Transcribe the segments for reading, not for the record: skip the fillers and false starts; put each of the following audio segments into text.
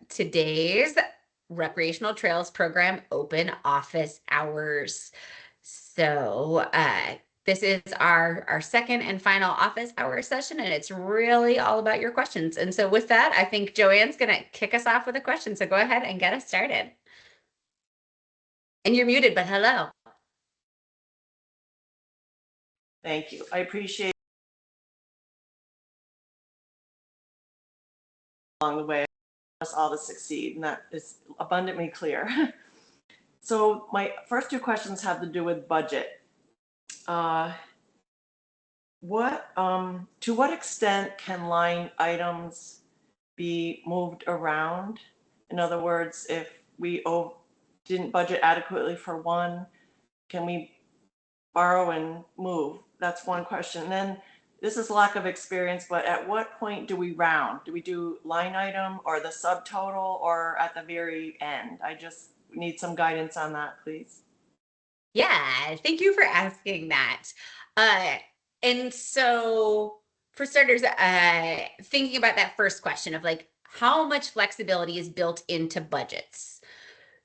today's Recreational Trails Program open office hours. So this is our second and final office hour session, and it's really all about your questions. And so with that, I think Joanne's going to kick us off with a question. So go ahead and get us started. And you're muted, but hello. Thank you. I appreciate along the way us all to succeed, and that is abundantly clear. So my first two questions have to do with budget. To what extent can line items be moved around? In other words, if we didn't budget adequately for one, can we borrow and move? That's one question. And then this is lack of experience, but at what point do we round? Do we do line item or the subtotal or at the very end? I just need some guidance on that, please. Yeah, thank you for asking that. And so for starters, thinking about that first question of like how much flexibility is built into budgets.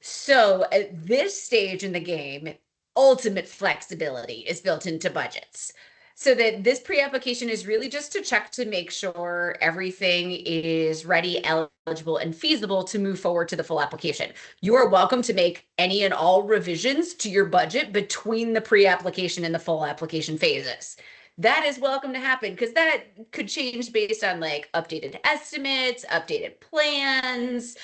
So at this stage in the game, ultimate flexibility is built into budgets. So that this pre-application is really just to check to make sure everything is ready, eligible, and feasible to move forward to the full application. You are welcome to make any and all revisions to your budget between the pre-application and the full application phases. That is welcome to happen because that could change based on like updated estimates, updated plans,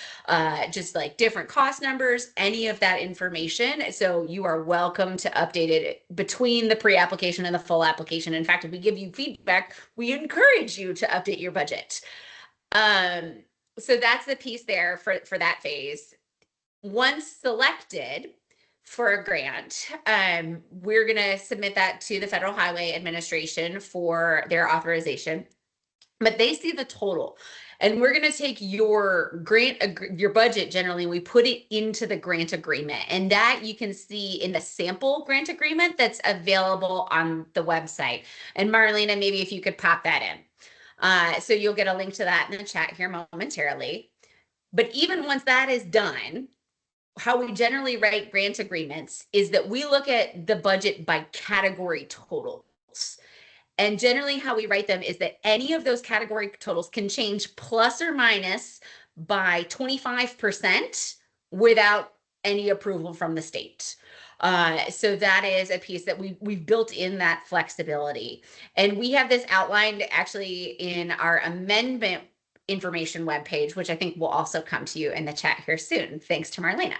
just like different cost numbers, any of that information. So you are welcome to update it between the pre-application and the full application. In fact, if we give you feedback, we encourage you to update your budget. So that's the piece there for that phase. Once selected for a grant, we're going to submit that to the Federal Highway Administration for their authorization. But they see the total, and we're going to take your your budget. Generally, we put it into the grant agreement, and that you can see in the sample grant agreement that's available on the website. And Marlena, maybe if you could pop that in. So you'll get a link to that in the chat here momentarily. But even once that is done, how we generally write grant agreements is that we look at the budget by category totals. And generally how we write them is that any of those category totals can change plus or minus by 25% without any approval from the state. So that is a piece that we've built in that flexibility. And we have this outlined actually in our amendment information webpage, which I think will also come to you in the chat here soon, thanks to Marlena.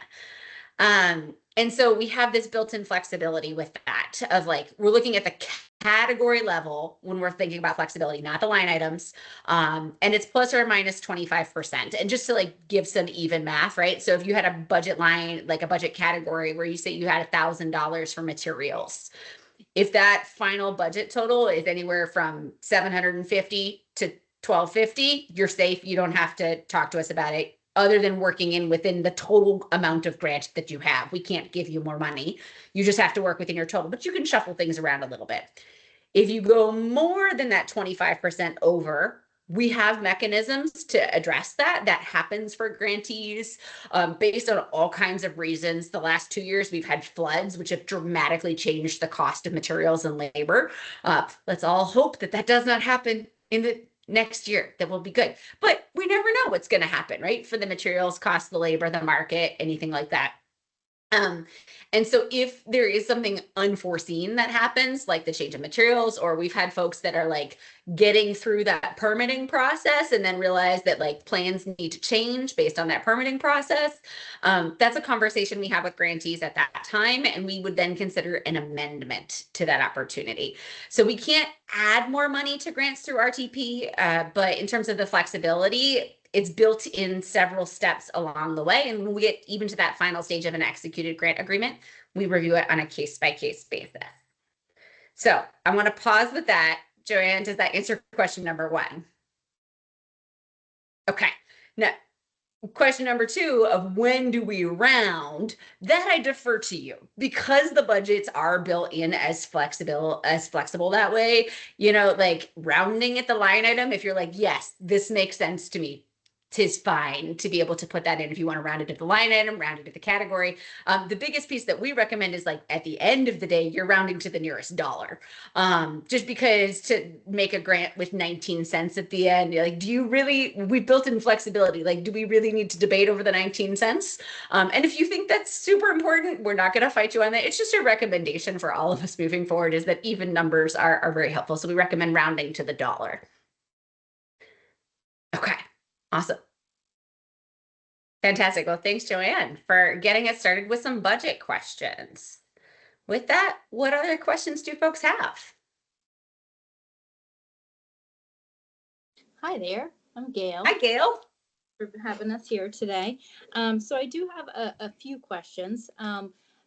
And so we have this built-in flexibility with that of like, we're looking at the category level when we're thinking about flexibility, not the line items. And it's plus or minus 25%. And just to like give some even math, right? So if you had a budget line, like a budget category where you say you had $1,000 for materials, if that final budget total is anywhere from 750 to 1250, you're safe. You don't have to talk to us about it other than working in within the total amount of grant that you have. We can't give you more money. You just have to work within your total, but you can shuffle things around a little bit. If you go more than that 25% over, we have mechanisms to address that. That happens for grantees based on all kinds of reasons. The last 2 years, we've had floods, which have dramatically changed the cost of materials and labor. Let's all hope that that does not happen in the next year. That will be good. But we never know what's going to happen, right? For the materials cost, the labor, the market, anything like that. And so if there is something unforeseen that happens, like the change of materials, or we've had folks that are like getting through that permitting process and then realize that like plans need to change based on that permitting process, that's a conversation we have with grantees at that time, and we would then consider an amendment to that opportunity. So we can't add more money to grants through RTP, but in terms of the flexibility, it's built in several steps along the way. And when we get even to that final stage of an executed grant agreement, we review it on a case-by-case basis. So I want to pause with that. Joanne, does that answer question number one? Okay. Now, question number two of when do we round, that I defer to you because the budgets are built in as flexible that way, you know, like rounding at the line item. If you're like, yes, this makes sense to me, is fine to be able to put that in. If you want to round it to the line item, round it to the category. The biggest piece that we recommend is like at the end of the day, you're rounding to the nearest dollar. Just because to make a grant with 19 cents at the end, like, do you really, we built in flexibility. Like, do we really need to debate over the 19 cents? And if you think that's super important, we're not going to fight you on that. It's just a recommendation for all of us moving forward is that even numbers are very helpful. So we recommend rounding to the dollar. Okay, awesome. Fantastic. Well, thanks, Joanne, for getting us started with some budget questions. With that, what other questions do folks have? Hi there, I'm Gail. Hi, Gail. For having us here today. So I do have a few questions.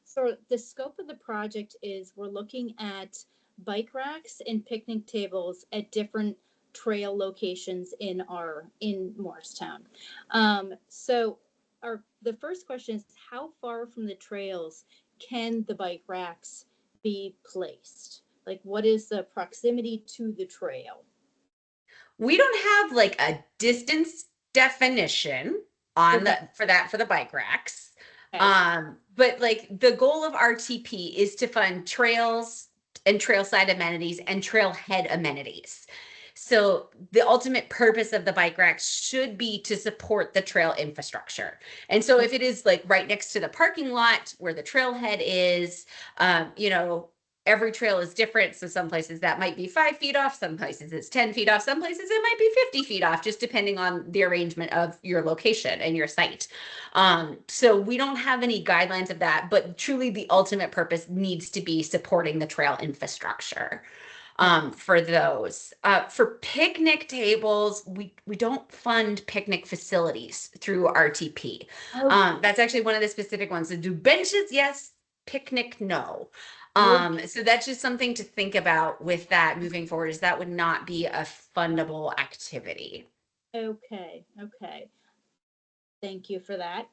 So the scope of the project is we're looking at bike racks and picnic tables at different trail locations in Morristown. So the first question is, how far from the trails can the bike racks be placed? Like, what is the proximity to the trail? We don't have like a distance definition on Okay. for the bike racks. Okay. But like the goal of RTP is to fund trails and trailside amenities and trailhead amenities. So the ultimate purpose of the bike racks should be to support the trail infrastructure. And so if it is like right next to the parking lot where the trailhead is, you know, every trail is different. So some places that might be 5 feet off, some places it's 10 feet off, some places it might be 50 feet off, just depending on the arrangement of your location and your site. So we don't have any guidelines of that, but truly the ultimate purpose needs to be supporting the trail infrastructure. For those. For picnic tables, we don't fund picnic facilities through RTP. That's actually one of the specific ones. So do benches, yes, picnic, no. So that's just something to think about with that moving forward, is that would not be a fundable activity. Okay. Thank you for that.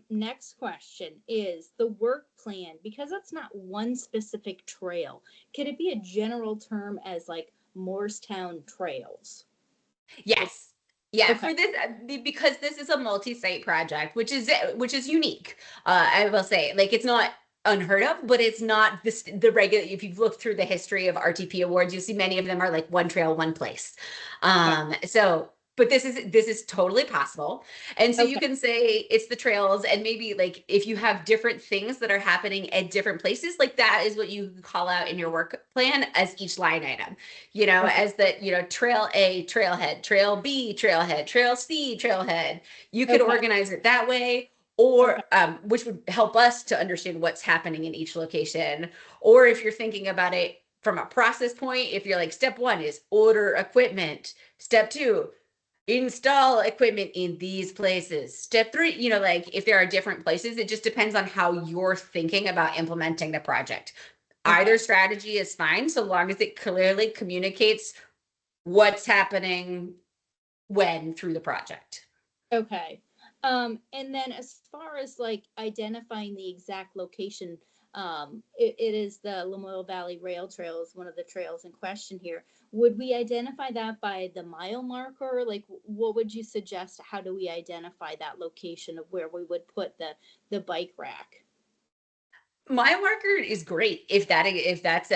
Next question is the work plan, because that's not one specific trail. Could it be a general term as like Morristown trails? Yes. Yeah, Okay. for this, because this is a multi-site project, which is unique. I will say, like, it's not unheard of, but it's not the regular. If you've looked through the history of RTP awards, you'll see many of them are like one trail, one place. So, but this is totally possible. And so you Okay. can say it's the trails, and maybe like if you have different things that are happening at different places, like that is what you call out in your work plan as each line item. You know, Okay. as the, you know, trail A, trailhead, trail B, trailhead, trail C, trailhead. You could Okay. organize it that way, Okay. or which would help us to understand what's happening in each location. Or if you're thinking about it from a process point, if you're like, step 1 is order equipment, step 2, install equipment in these places, step 3, you know, like if there are different places, it just depends on how you're thinking about implementing the project. Okay. Either strategy is fine, so long as it clearly communicates what's happening when through the project. Okay. And then as far as like identifying the exact location, it is the Lamoille Valley Rail Trail is one of the trails in question here. Would we identify that by the mile marker? Like, what would you suggest? How do we identify that location of where we would put the bike rack? Mile marker is great if that's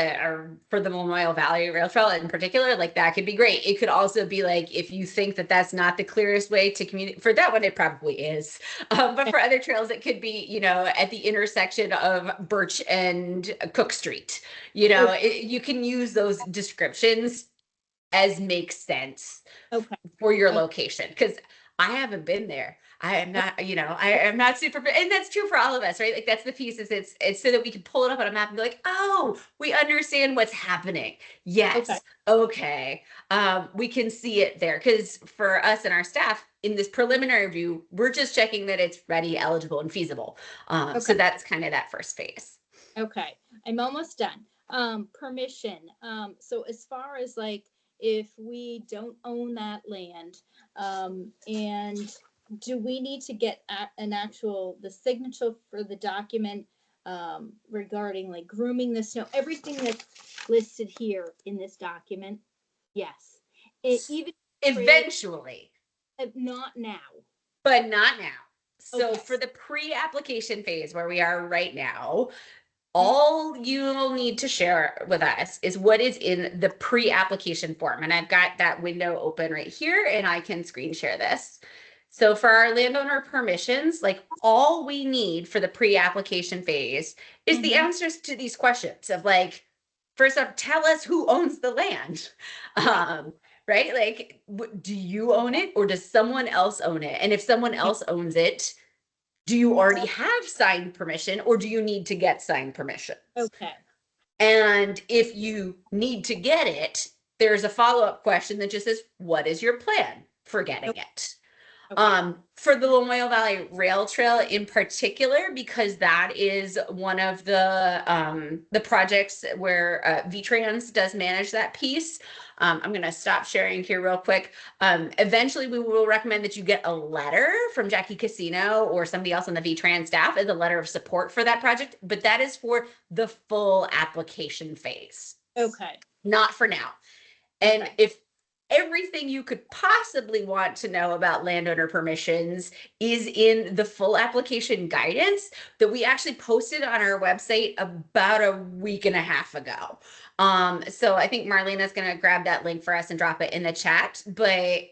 for the Memorial Valley Rail Trail in particular, like that could be great. It could also be like if you think that that's not the clearest way to communicate, for that one it probably is, but for other trails it could be, you know, at the intersection of Birch and Cook Street. You know, Okay. you can use those descriptions as makes sense Okay. for your Okay. location, because I haven't been there. I am not, you know, I am not super, and that's true for all of us, right? Like that's the piece, is it's so that we can pull it up on a map and be like, oh, we understand what's happening. Okay. Yes, okay, we can see it there. Because for us and our staff in this preliminary review, we're just checking that it's ready, eligible, and feasible. So Okay. that's kind of that first phase. Okay. I'm almost done. Permission. So as far as like if we don't own that land, and do we need to get an actual the signature for the document regarding like grooming the snow, everything that's listed here in this document? Yes. Even trail, Eventually. Not now. But not now. So Okay. for the pre-application phase where we are right now, Mm-hmm. all you'll need to share with us is what is in the pre-application form. And I've got that window open right here and I can screen share this. So for our landowner permissions, like all we need for the pre-application phase is the Mhm. answers to these questions of like, first off, tell us who owns the land. Right? Like, do you own it or does someone else own it? And if someone else owns it, do you already have signed permission or do you need to get signed permission? Okay. And if you need to get it, there's a follow-up question that just says, what is your plan for getting it? Okay. For the Lamoille Valley Rail Trail in particular, because that is one of the projects where VTrans does manage that piece. I'm going to stop sharing here real quick. Eventually, we will recommend that you get a letter from Jackie Casino or somebody else on the VTrans staff as a letter of support for that project, but that is for the full application phase, Okay. not for now. And Okay. if everything you could possibly want to know about landowner permissions is in the full application guidance that we actually posted on our website about a week and a half ago. So I think Marlena's going to grab that link for us and drop it in the chat, but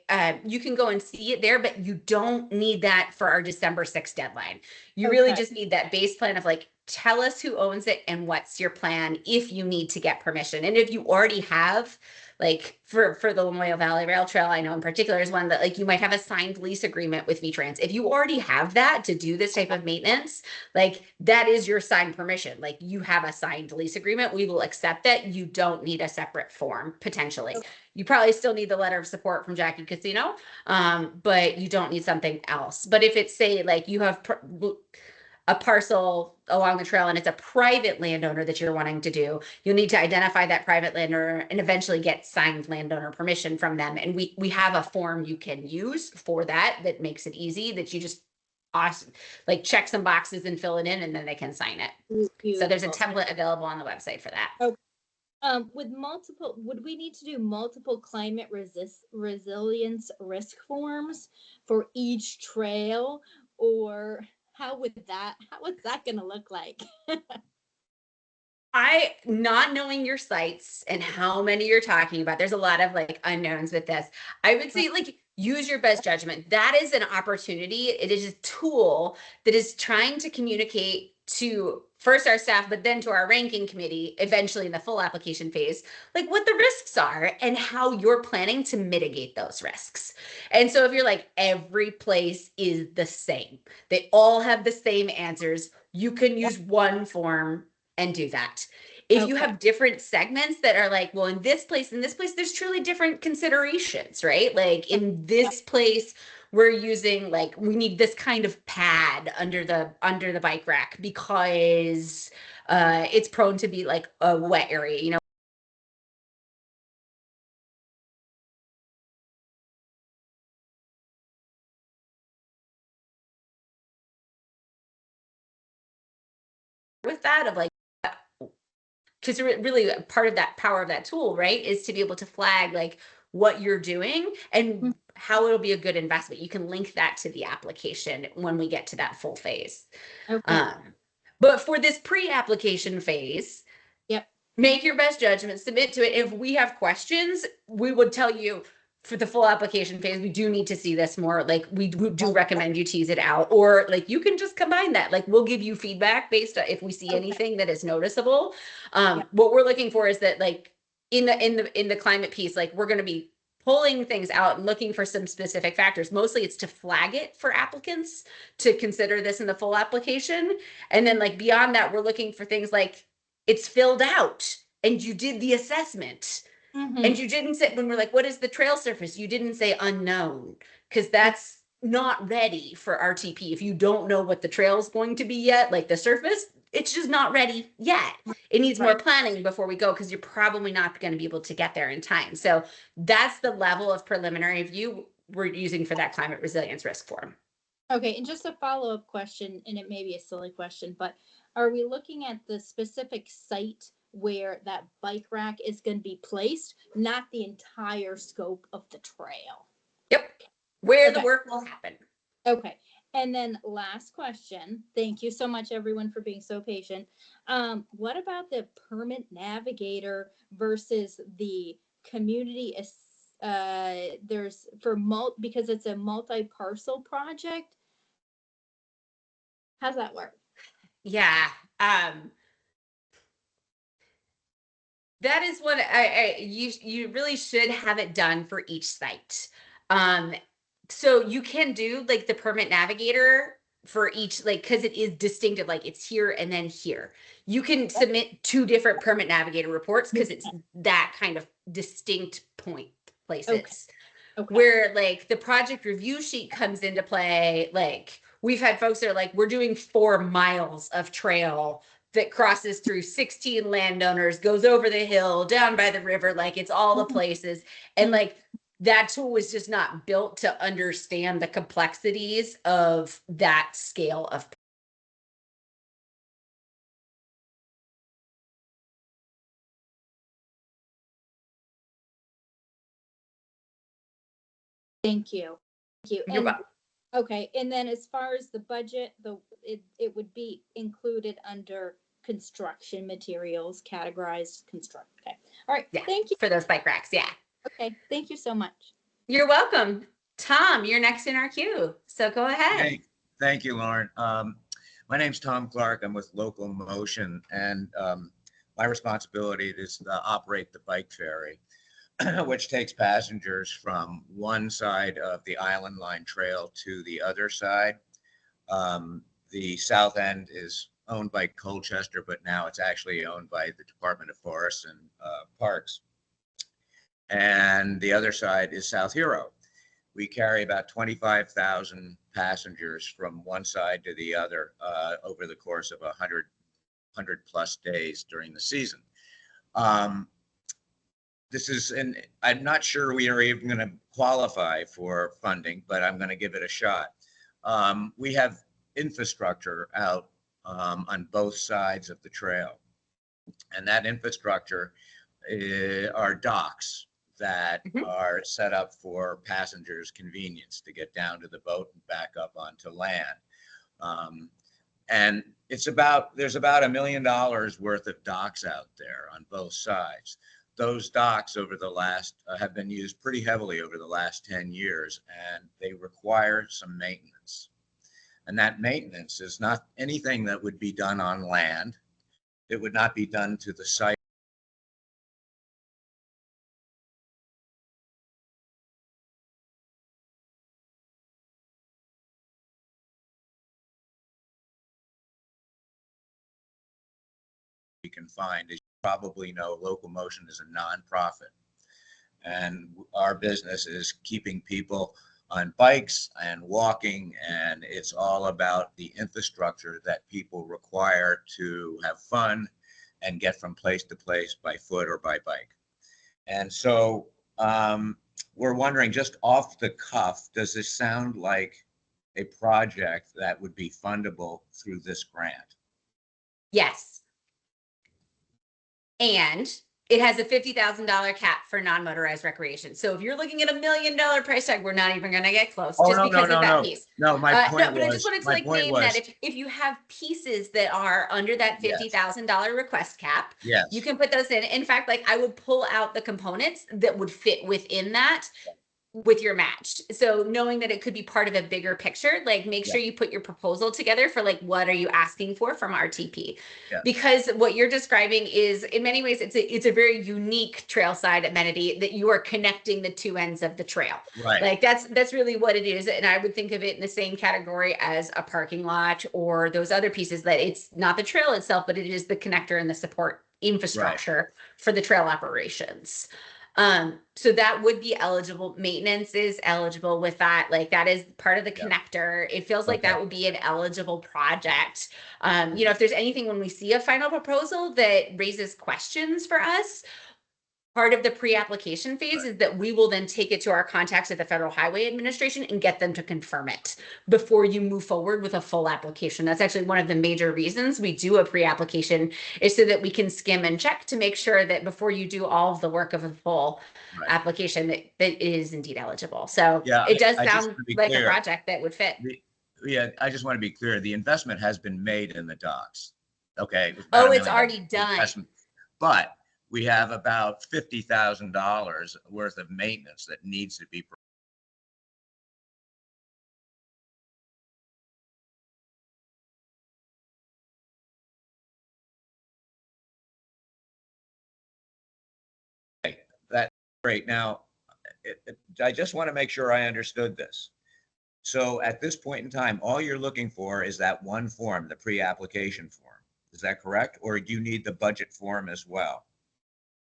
you can go and see it there, but you don't need that for our December 6th deadline. You really Okay. just need that base plan of like, tell us who owns it and what's your plan if you need to get permission. And if you already have, like for the Lamoille Valley Rail Trail, I know in particular is one that like you might have a signed lease agreement with VTrans. If you already have that to do this type of maintenance, like that is your signed permission. Like you have a signed lease agreement, we will accept that. You don't need a separate form potentially. You probably still need the letter of support from Jackie Casino, but you don't need something else. But if it's say like you have a parcel along the trail and it's a private landowner that you're wanting to do, you'll need to identify that private landowner and eventually get signed landowner permission from them. And we have a form you can use for that that makes it easy, that you just awesome, like check some boxes and fill it in and then they can sign it. So there's a Beautiful. template available on the website for that. Okay. With multiple, would we need to do multiple climate resilience risk forms for each trail, or what's that going to look like? I, not knowing your sites and how many you're talking about, there's a lot of like unknowns with this. I would say like use your best judgment. That is an opportunity. It is a tool that is trying to communicate to first our staff, but then to our ranking committee, eventually in the full application phase, like what the risks are and how you're planning to mitigate those risks. And so if you're like, every place is the same, they all have the same answers, you can use one form and do that. If you Okay. have different segments that are like, well, in this place, there's truly different considerations, right? Like in this place, we're using like, we need this kind of pad under the bike rack because it's prone to be like a wet area, you know. With that of like, because really part of that power of that tool, right, is to be able to flag like what you're doing and how it'll be a good investment. You can link that to the application when we get to that full phase. Okay. But for this pre-application phase, Yep. make your best judgment, submit to it. If we have questions, we would tell you for the full application phase, we do need to see this more. Like we do recommend you tease it out, or like you can just combine that. Like we'll give you feedback based on if we see anything that is noticeable. What we're looking for is that like in the climate piece, like we're going to be pulling things out and looking for some specific factors. Mostly it's to flag it for applicants to consider this in the full application. And then like beyond that, we're looking for things like it's filled out and you did the assessment. And you didn't say, when we're like, what is the trail surface? You didn't say unknown, because that's not ready for RTP. If you don't know what the trail is going to be yet, like the surface, it's just not ready yet. It needs more planning before we go, because you're probably not going to be able to get there in time. So that's the level of preliminary view we're using for that climate resilience risk form. Okay, and just a follow-up question, and it may be a silly question, but are we looking at the specific site where that bike rack is going to be placed, not the entire scope of the trail? Yep. where the Okay. work will happen. Okay. And then last question. Thank you so much, everyone, for being so patient. What about the permit navigator versus the community? There's because it's a multi-parcel project. How's that work? Yeah. That is what you really should have it done for each site. So you can do like the permit navigator for each, like, because it is distinctive, like it's here and then here. You can submit 2 different permit navigator reports because it's that kind of distinct point places. Okay. Okay. Where like the project review sheet comes into play, like we've had folks that are like, we're doing 4 miles of trail that crosses through 16 landowners, goes over the hill, down by the river, like it's all the places. And like that tool was just not built to understand the complexities of that scale of. Thank you. Thank you. You're And welcome. okay, and then as far as the budget, it would be included under construction materials, categorized construct. Okay. All right. Yeah, Thank you. for those bike racks. Yeah. Okay. Thank you so much. You're welcome. Tom, you're next in our queue. So go ahead. Hey, thank you, Lauren. My name's Tom Clark. I'm with Local Motion, and my responsibility is to operate the bike ferry, which takes passengers from one side of the Island Line Trail to the other side. The south end is owned by Colchester, but now it's actually owned by the Department of Forests and Parks. And the other side is South Hero. We carry about 25,000 passengers from one side to the other over the course of 100 plus days during the season. And I'm not sure we are even going to qualify for funding, but I'm going to give it a shot. We have infrastructure out on both sides of the trail, and that infrastructure are docks that are set up for passengers' convenience to get down to the boat and back up onto land. And there's about $1 million worth of docks out there on both sides. Those docks over the last have been used pretty heavily over the last 10 years, and they require some maintenance. And that maintenance is not anything that would be done on land. It would not be done to the site. You can find, as you probably know, Local Motion is a nonprofit, and our business is keeping people on bikes and walking, and it's all about the infrastructure that people require to have fun and get from place to place by foot or by bike. And so we're wondering, just off the cuff, does this sound like a project that would be fundable through this grant? Yes. And it has a $50,000 cap for non-motorized recreation. So if you're looking at $1 million price tag, we're not even going to get close, just because of that piece. No, my point but I just wanted to like name that if you have pieces that are under that $50,000 request cap, yes, you can put those in. In fact, like I would pull out the components that would fit within that with your match. So knowing that it could be part of a bigger picture, like make sure you put your proposal together for like, what are you asking for from RTP? Because what you're describing is in many ways, it's a very unique trail side amenity that you are connecting the 2 ends of the trail. Right. Like that's really what it is. And I would think of it in the same category as a parking lot or those other pieces, that it's not the trail itself, but it is the connector and the support infrastructure for the trail operations. So that would be eligible. Maintenance is eligible with that. Like that is part of the connector. It feels like that would be an eligible project. If there's anything when we see a final proposal that raises questions for us, part of the pre-application phase is that we will then take it to our contacts at the Federal Highway Administration and get them to confirm it before you move forward with a full application. That's actually one of the major reasons we do a pre-application, is so that we can skim and check to make sure that before you do all of the work of a full Right. application, that it is indeed eligible. So Yeah, it does I just sound want to be like a clear. project that would fit. Yeah, I just want to be clear. The investment has been made in the docks. Okay. It was about Oh, $1 it's million already done. investment. But we have about $50,000 worth of maintenance that needs to be. That's great. Now, I just want to make sure I understood this. So at this point in time, all you're looking for is that one form, the pre-application form. Is that correct? Or do you need the budget form as well?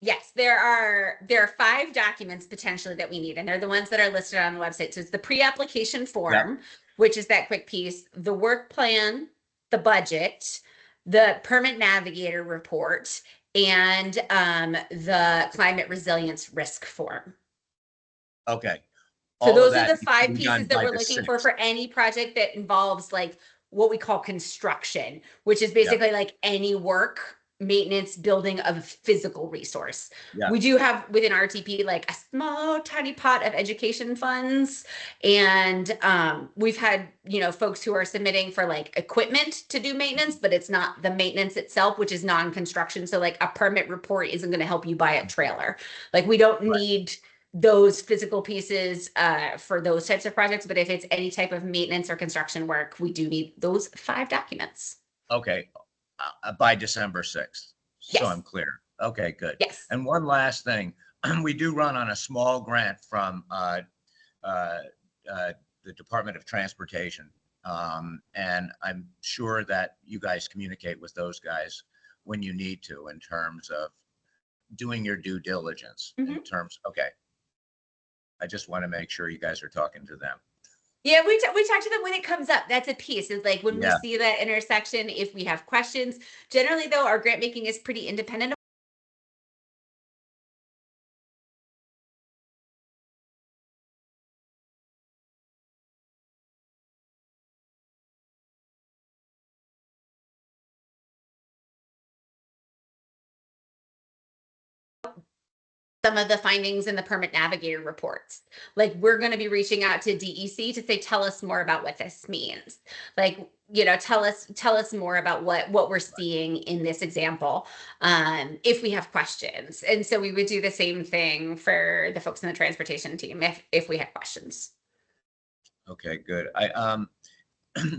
Yes, there are 5 documents potentially that we need, and they're the ones that are listed on the website. So it's the pre-application form, which is that quick piece, the work plan, the budget, the permit navigator report, and the climate resilience risk form. Okay. So All of those are that the needs to 5 be done pieces that by we're the looking 6th. for any project that involves like what we call construction, which is basically like any work, maintenance, building of a physical resource. Yeah. We do have within RTP like a small tiny pot of education funds, and we've had, you know, folks who are submitting for like equipment to do maintenance, but it's not the maintenance itself, which is non-construction. So like a permit report isn't going to help you buy a trailer. Like we don't need those physical pieces for those types of projects, but if it's any type of maintenance or construction work, we do need those 5 documents. Okay. By December 6th. So Yes. I'm clear. Okay, good. Yes. And one last thing, we do run on a small grant from the Department of Transportation. And I'm sure that you guys communicate with those guys when you need to in terms of doing your due diligence in terms, okay. I just want to make sure you guys are talking to them. Yeah, we talk to them when it comes up. That's a piece. It's like when we Yeah. see that intersection, if we have questions. Generally, though, our grant making is pretty independent. Some of the findings in the permit navigator reports. Like we're going to be reaching out to DEC to say, tell us more about what this means. Like, you know, tell us more about what we're seeing in this example, if we have questions. And so we would do the same thing for the folks in the transportation team if we had questions. Okay, good.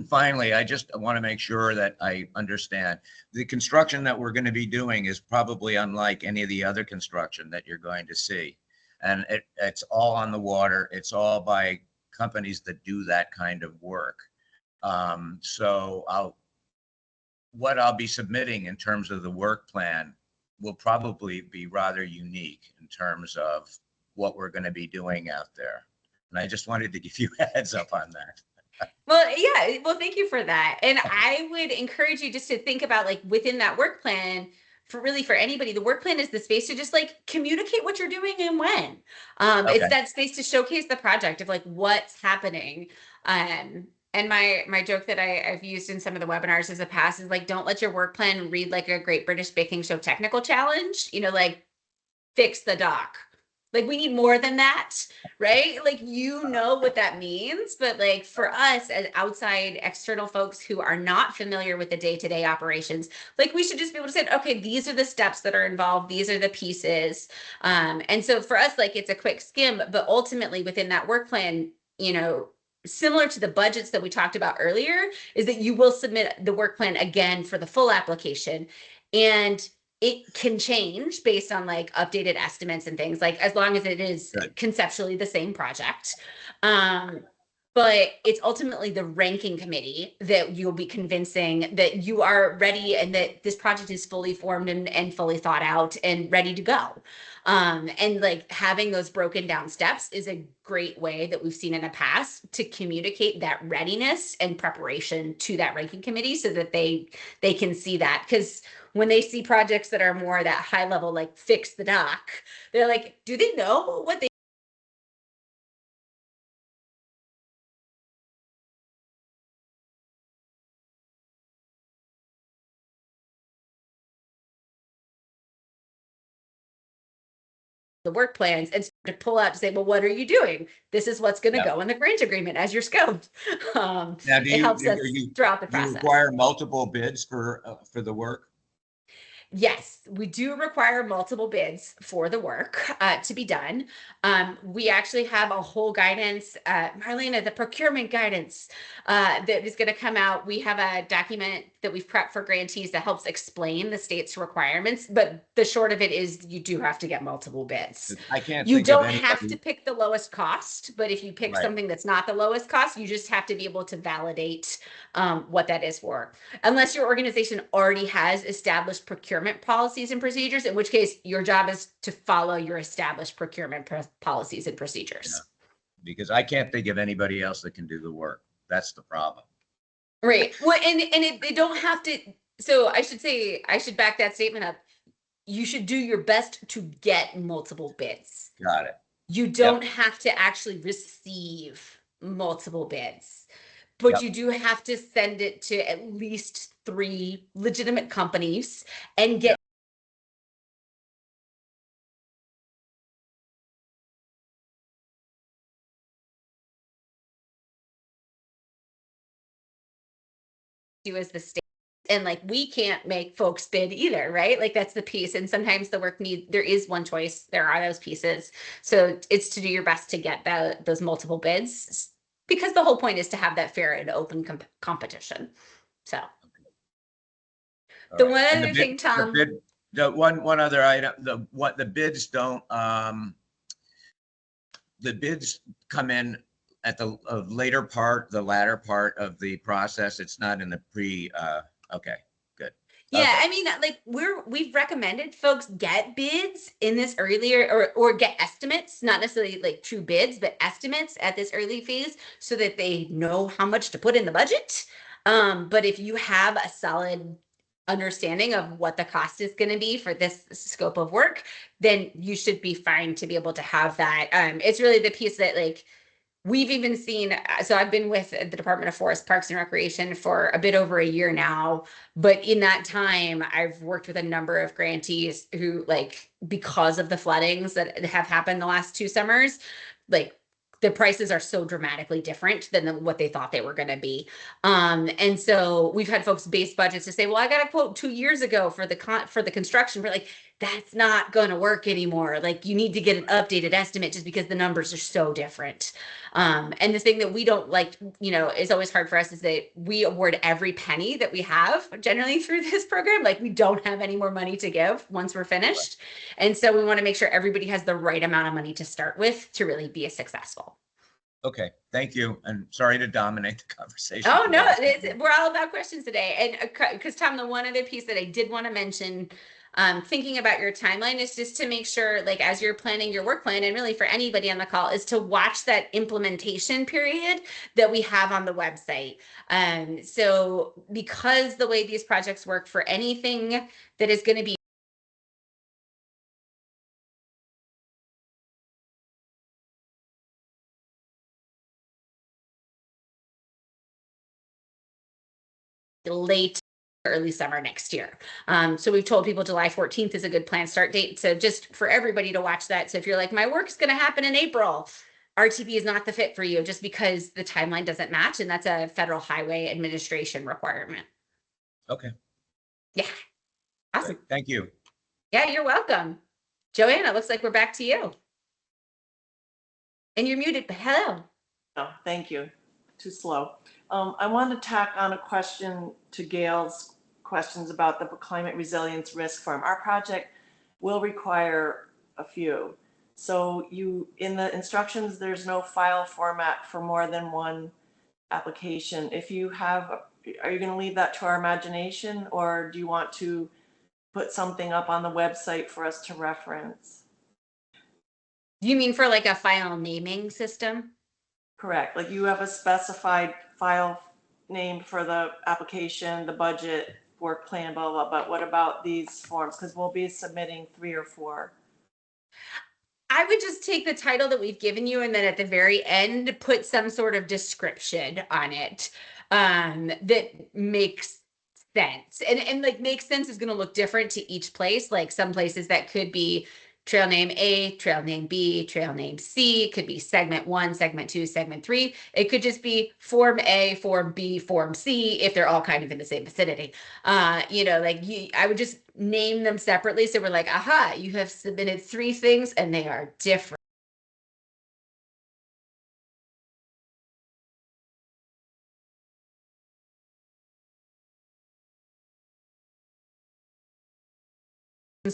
Finally, I just want to make sure that I understand. The construction that we're going to be doing is probably unlike any of the other construction that you're going to see. And it's all on the water. It's all by companies that do that kind of work. So what I'll be submitting in terms of the work plan will probably be rather unique in terms of what we're going to be doing out there. And I just wanted to give you a heads up on that. Well, yeah. Well, thank you for that. And I would encourage you just to think about like within that work plan, for anybody, the work plan is the space to just like communicate what you're doing and when. Okay. It's that space to showcase the project of like what's happening. And my joke that I've used in some of the webinars in the past is like, don't let your work plan read like a Great British Baking Show technical challenge, you know, like fix the dock. Like we need more than that, right? Like, you know what that means, but like for us as outside external folks who are not familiar with the day-to-day operations, like we should just be able to say, okay, these are the steps that are involved. These are the pieces. And so for us, like it's a quick skim, but ultimately within that work plan, you know, similar to the budgets that we talked about earlier, is that you will submit the work plan again for the full application. And it can change based on like updated estimates and things, like as long as it is conceptually the same project. But it's ultimately the ranking committee that you'll be convincing that you are ready and that this project is fully formed and fully thought out and ready to go. And like having those broken down steps is a great way that we've seen in the past to communicate that readiness and preparation to that ranking committee so that they can see that. Because when they see projects that are more that high level, like fix the dock, they're like, do they know what they the work plans and to pull out to say, well, what are you doing? This is what's going to Yeah. go in the grant agreement as your scope. Now, do It you, helps us throughout the do you process. require multiple bids for the work? Yes, we do require multiple bids for the work to be done. We actually have a whole guidance, Marlena, the procurement guidance that is going to come out. We have a document that we've prepped for grantees that helps explain the state's requirements. But the short of it is you do have to get multiple bids. I can't You think of don't have to anybody. pick the lowest cost, but if you pick Right. something that's not the lowest cost, you just have to be able to validate what that is for. Unless your organization already has established procurement policies and procedures, in which case your job is to follow your established procurement policies and procedures. Yeah. Because I can't think of anybody else that can do the work. That's the problem. Right. Well, they don't have to. So I should say, I should back that statement up. You should do your best to get multiple bids. Got it. You don't have to actually receive multiple bids, but Yep. you do have to send it to at least 3 legitimate companies and get you as the state. And like, we can't make folks bid either, right? Like, that's the piece. And sometimes the work there is one choice. There are those pieces. So it's to do your best to get those multiple bids, because the whole point is to have that fair and open competition. So All the right. one And other thing, Tom, the one other item, the bids don't, the bids come in at the later part, the latter part of the process. It's not in the okay, good. yeah, Okay. I mean, like, we've recommended folks get bids in this earlier, or get estimates, not necessarily like true bids, but estimates at this early phase, so that they know how much to put in the budget. But if you have a solid understanding of what the cost is going to be for this scope of work, then you should be fine to be able to have that. It's really the piece that, like, we've even seen, so I've been with the Department of Forest, Parks and Recreation for a bit over a year now, but in that time, I've worked with a number of grantees who, like, because of the floodings that have happened the last 2 summers, like, the prices are so dramatically different than what they thought they were going to be. And so we've had folks base budgets to say, well, I got a quote 2 years ago for the construction. We're like, that's not going to work anymore. Like, you need to get an updated estimate just because the numbers are so different. And the thing that we don't like, is always hard for us, is that we award every penny that we have generally through this program. Like, we don't have any more money to give once we're finished. And so we want to make sure everybody has the right amount of money to start with to really be successful. Okay, thank you. And sorry to dominate the conversation. Oh, no, we're all about questions today. And because, Tom, the one other piece that I did want to mention, thinking about your timeline, is just to make sure, like, as you're planning your work plan, and really for anybody on the call, is to watch that implementation period that we have on the website. So because the way these projects work, for anything that is going to be late early summer next year. So we've told people July 14th is a good planned start date. So just for everybody to watch that. So if you're like, my work's going to happen in April, RTP is not the fit for you, just because the timeline doesn't match. And that's a Federal Highway Administration requirement. Okay. Yeah. Awesome. Great. Thank you. Yeah, you're welcome. Joanna, it looks like we're back to you. And you're muted, but hello. Oh, thank you. Too slow. I want to tack on a question to Gail's questions about the climate resilience risk firm. Our project will require a few. So in the instructions, there's no file format for more than one application. If you have, are you going to leave that to our imagination, or do you want to put something up on the website for us to reference? You mean for like a file naming system? Correct. Like, you have a specified file name for the application, the budget, work plan, blah, blah, but what about these forms? Because we'll be submitting 3 or 4. I would just take the title that we've given you and then at the very end put some sort of description on it that makes sense. And like makes sense is going to look different to each place. Like some places that could be trail name A, trail name B, trail name C, it could be segment 1, segment 2, segment 3. It could just be form A, form B, form C if they're all kind of in the same vicinity. I would just name them separately. So we're like, aha, you have submitted 3 things and they are different.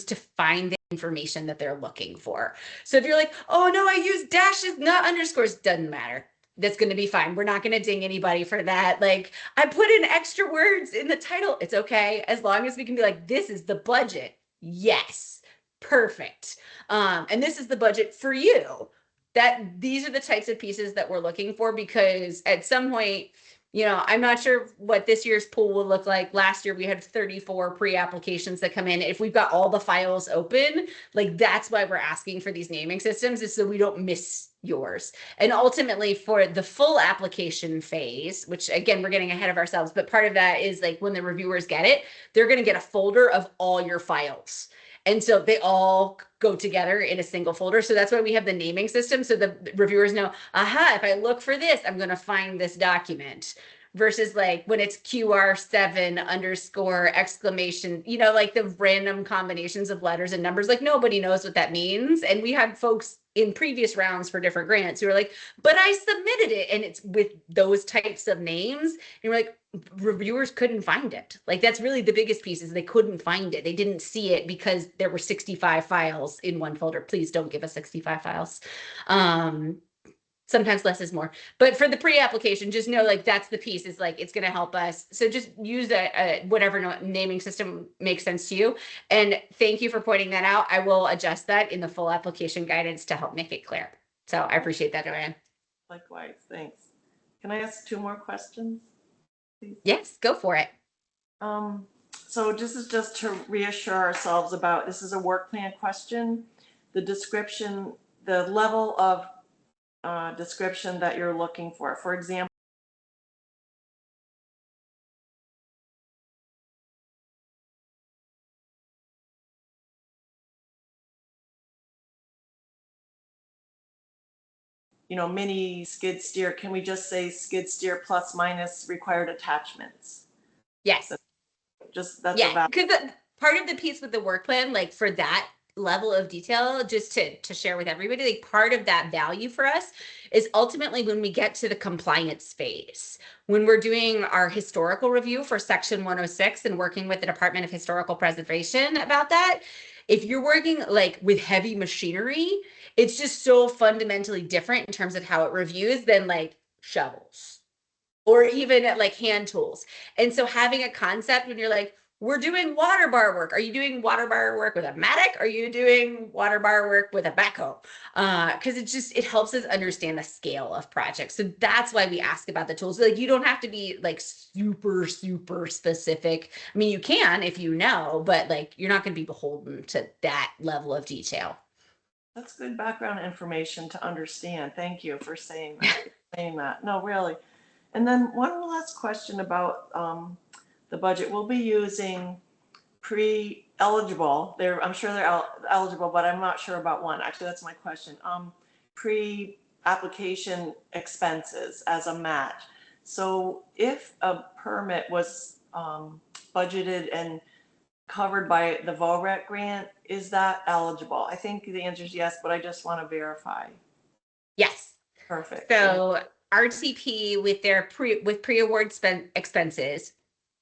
To find the information that they're looking for. So if you're like, oh no, I use dashes, not underscores, doesn't matter. That's going to be fine. We're not going to ding anybody for that. Like I put in extra words in the title. It's okay. As long as we can be like, this is the budget. Yes. Perfect. And this is the budget for you. That these are the types of pieces that we're looking for because at some point, I'm not sure what this year's pool will look like. Last year, we had 34 pre-applications that come in. If we've got all the files open, like that's why we're asking for these naming systems is so we don't miss yours. And ultimately for the full application phase, which again, we're getting ahead of ourselves, but part of that is like when the reviewers get it, they're going to get a folder of all your files. And so they all go together in a single folder. So that's why we have the naming system. So the reviewers know, aha, if I look for this, I'm going to find this document versus like when it's QR7 underscore exclamation, like the random combinations of letters and numbers, like nobody knows what that means. And we had folks in previous rounds for different grants who were like, but I submitted it. And it's with those types of names. And we're like, reviewers couldn't find it. Like that's really the biggest piece is they couldn't find it. They didn't see it because there were 65 files in one folder. Please don't give us 65 files. Sometimes less is more, but for the pre-application, just know like that's the piece is like, it's going to help us. So just use whatever naming system makes sense to you. And thank you for pointing that out. I will adjust that in the full application guidance to help make it clear. So I appreciate that, Joanne. Likewise, thanks. Can I ask 2 more questions, please? Yes, go for it. So this is just to reassure ourselves about, this is a work plan question. The description, the level of description that you're looking for. For example, mini skid steer, can we just say skid steer plus minus required attachments? Yes. That's yeah, because part of the piece with the work plan, like for that level of detail, just to share with everybody, like part of that value for us is ultimately when we get to the compliance phase, when we're doing our historical review for section 106 and working with the Department of Historical Preservation about that. If you're working like with heavy machinery, it's just so fundamentally different in terms of how it reviews than like shovels or even like hand tools. And so having a concept when you're like, we're doing water bar work. Are you doing water bar work with a Matic? Are you doing water bar work with a backhoe? Because it helps us understand the scale of projects. So that's why we ask about the tools. Like you don't have to be like super, super specific. I mean, you can if you know, but like you're not going to be beholden to that level of detail. That's good background information to understand. Thank you for saying that. No, really. And then one last question about the budget. We'll be using pre-eligible. I'm sure they're eligible, but I'm not sure about one. Actually, that's my question. Pre-application expenses as a match. So if a permit was budgeted and covered by the VOREC grant, is that eligible? I think the answer is yes, but I just want to verify. Yes. Perfect. So RTP with their pre-award expenses,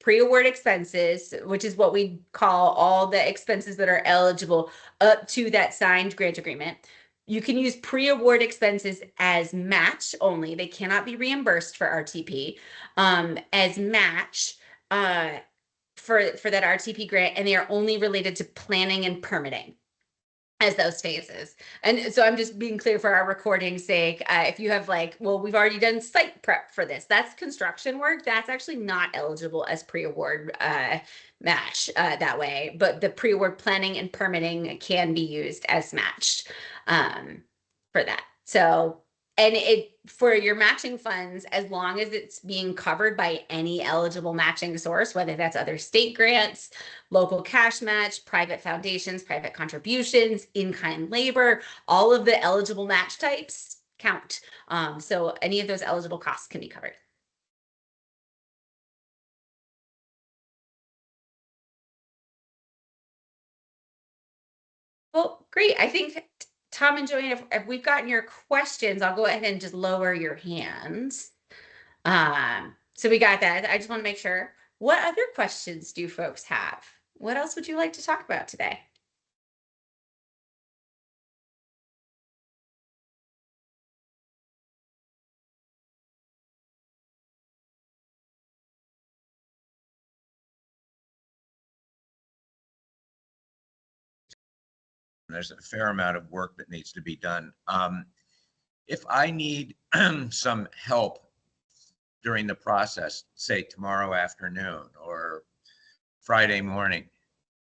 pre-award expenses, which is what we call all the expenses that are eligible up to that signed grant agreement. You can use pre-award expenses as match only. They cannot be reimbursed for RTP as match for that RTP grant, and they are only related to planning and permitting. as those phases. And so I'm just being clear for our recording's sake. If you have like, well, we've already done site prep for this, that's construction work. That's actually not eligible as pre-award match that way. But the pre-award planning and permitting can be used as matched for that. So, and it for your matching funds, as long as it's being covered by any eligible matching source, whether that's other state grants, local cash match, private foundations, private contributions, in-kind labor, all of the eligible match types count. So any of those eligible costs can be covered. Well, great. I think Tom and Joanne, if we've gotten your questions, I'll go ahead and just lower your hands. So we got that. I just want to make sure. What other questions do folks have? What else would you like to talk about today? There's a fair amount of work that needs to be done. If I need some help during the process, say tomorrow afternoon or Friday morning,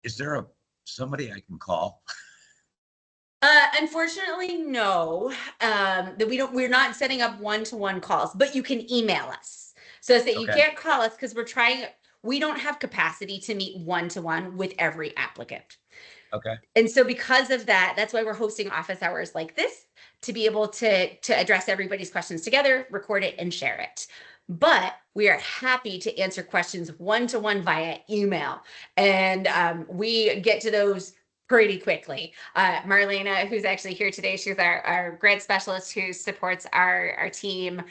is there somebody I can call? Unfortunately, no. That we're not setting up one-to-one calls, but you can email us. So that you Okay. can't call us because we don't have capacity to meet one-to-one with every applicant. Okay. And so because of that, that's why we're hosting office hours like this, to be able to address everybody's questions together, record it, and share it. But we are happy to answer questions one-to-one via email. And we get to those pretty quickly. Marlena, who's actually here today, she's our grant specialist who supports our team.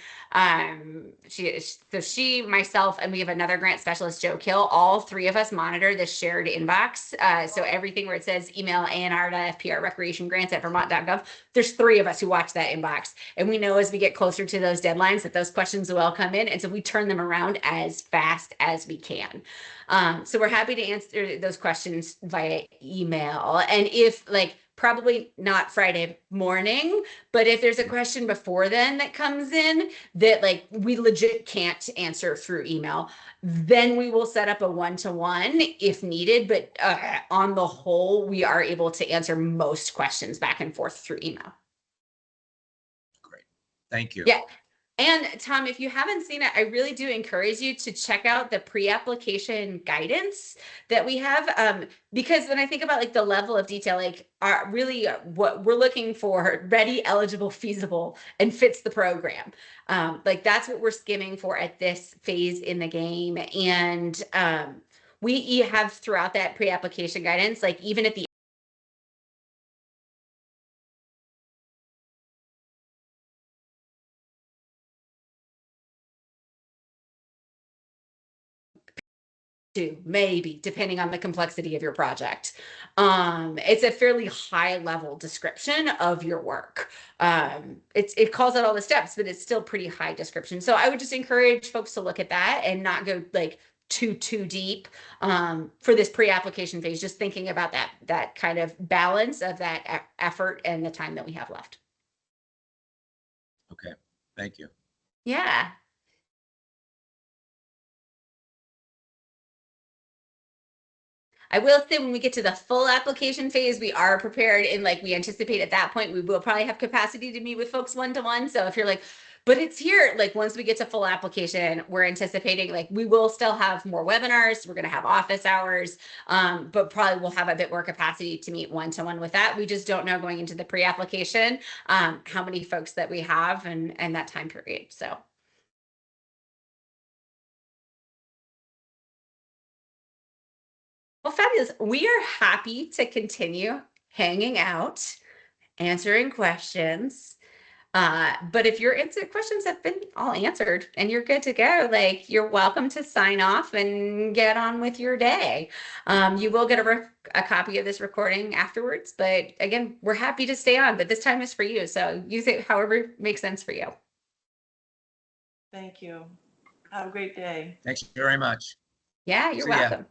She, myself, and we have another grant specialist, Joe Kill. All three of us monitor the shared inbox. So everything where it says email ANR to FPR recreation grants at vermont.gov, there's three of us who watch that inbox. And we know as we get closer to those deadlines that those questions will all come in. And so we turn them around as fast as we can. So we're happy to answer those questions via email. And if probably not Friday morning, but if there's a question before then that comes in that we legit can't answer through email, then we will set up a one-to-one if needed. But on the whole, we are able to answer most questions back and forth through email. Great. Thank you. Yeah. And Tom, if you haven't seen it, I really do encourage you to check out the pre-application guidance that we have. Because when I think about the level of detail, really what we're looking for, ready, eligible, feasible, and fits the program. That's what we're skimming for at this phase in the game. And we have throughout that pre-application guidance, even at the maybe depending on the complexity of your project. It's a fairly high level description of your work. It calls out all the steps, but it's still pretty high description. So I would just encourage folks to look at that and not go too deep for this pre-application phase, just thinking about that kind of balance of that effort and the time that we have left. Okay, thank you. Yeah. I will say when we get to the full application phase, we are prepared, and we anticipate at that point, we will probably have capacity to meet with folks one-to-one. So if you're but it's here, once we get to full application, we're anticipating we will still have more webinars. We're going to have office hours, but probably we'll have a bit more capacity to meet one-to-one with that. We just don't know going into the pre-application how many folks that we have and that time period. So. Well, fabulous. We are happy to continue hanging out, answering questions. But if your questions have been all answered and you're good to go, you're welcome to sign off and get on with your day. You will get a copy of this recording afterwards. But again, we're happy to stay on, but this time is for you. So use it however makes sense for you. Thank you. Have a great day. Thanks very much. Yeah, you're See ya. welcome.